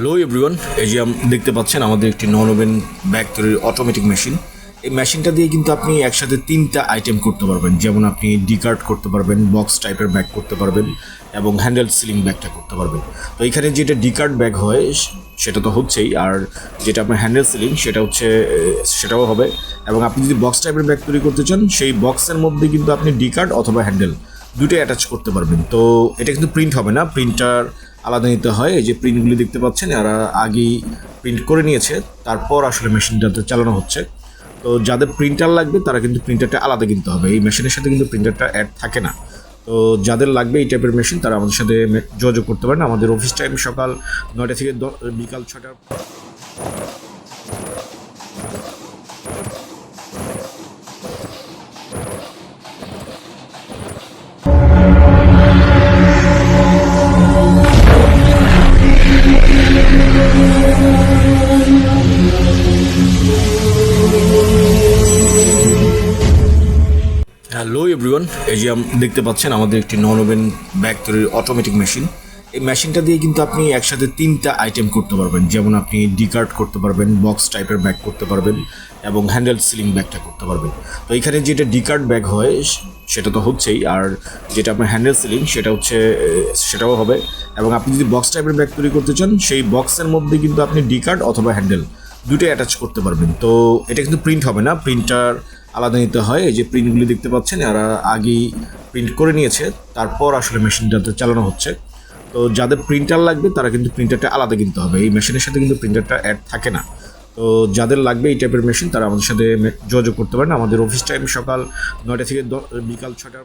Hello everyone, এই যে দেখতে পাচ্ছেন আমাদের একটি নন ওভেন ব্যাগ তৈরির অটোমেটিক মেশিন। এই মেশিনটা দিয়ে কিন্তু আপনি একসাথে 3টা আইটেম করতে পারবেন। যেমন আপনি ডিকার্ড করতে পারবেন, বক্স টাইপের ব্যাগ করতে পারবেন এবং হ্যান্ডেল সিলিং ব্যাগটা করতে পারবেন। তো এখানে যেটা ডিকার্ড ব্যাগ হয় সেটা তো হচ্ছেই, আর যেটা আপনার হ্যান্ডেল সিলিং সেটাও হবে। এবং আপনি যদি বক্স টাইপের ব্যাগ তৈরি করতে চান, সেই বক্সের মধ্যে কিন্তু আপনি ডিকার্ড অথবা হ্যান্ডেল দুটোই অ্যাটাচ করতে পারবেন। তো এটা কিন্তু প্রিন্ট হবে না, প্রিন্টার আলাদা নিতে হয়। এই যে প্রিন্টগুলি দেখতে পাচ্ছেন, এরা আগেই প্রিন্ট করে নিয়েছে, তারপর আসলে মেশিনটাতে চালানো হচ্ছে। তো যাদের প্রিন্টার লাগবে তারা কিন্তু প্রিন্টারটা আলাদা কিনতে হবে, এই মেশিনের সাথে কিন্তু প্রিন্টারটা অ্যাড থাকে না। তো যাদের লাগবে এই টাইপের মেশিন তারা আমাদের সাথে যোগাযোগ করতে পারেন। আমাদের অফিস টাইম সকাল 9টা থেকে বিকাল 6টা। হ্যালো এভরিওয়ান, এই যে দেখতে পাচ্ছেন আমাদের একটি নন ওভেন ব্যাগ তৈরির অটোমেটিক মেশিন। এই মেশিনটা দিয়ে কিন্তু আপনি একসাথে 3টা আইটেম করতে পারবেন। যেমন আপনি ডিকার্ড করতে পারবেন, বক্স টাইপের ব্যাগ করতে পারবেন এবং হ্যান্ডেল সিলিং ব্যাগটা করতে পারবেন। তো এখানে যেটা ডিকার্ড ব্যাগ হয় সেটা তো হচ্ছেই, আর যেটা আপনার হ্যান্ডেল সিলিং সেটাও হবে। এবং আপনি যদি বক্স টাইপের ব্যাগ তৈরি করতে চান, সেই বক্সের মধ্যে কিন্তু আপনি ডিকার্ড অথবা হ্যান্ডেল দুটোই অ্যাটাচ করতে পারবেন। তো এটা কিন্তু প্রিন্ট হবে না, প্রিন্টার আলাদা নিতে হয়। এই যে প্রিন্টগুলি দেখতে পাচ্ছেন, এরা আগেই প্রিন্ট করে নিয়েছে, তারপর আসলে মেশিনটাতে চালানো হচ্ছে। তো যাদের প্রিন্টার লাগবে তারা কিন্তু প্রিন্টারটা আলাদা কিনতে হবে, এই মেশিনের সাথে কিন্তু প্রিন্টারটা অ্যাড থাকে না। তো যাদের লাগবে এই টাইপের মেশিন তারা আমাদের সাথে যোগাযোগ করতে পারেন। আমাদের অফিস টাইম সকাল 9টা থেকে বিকাল 6টা।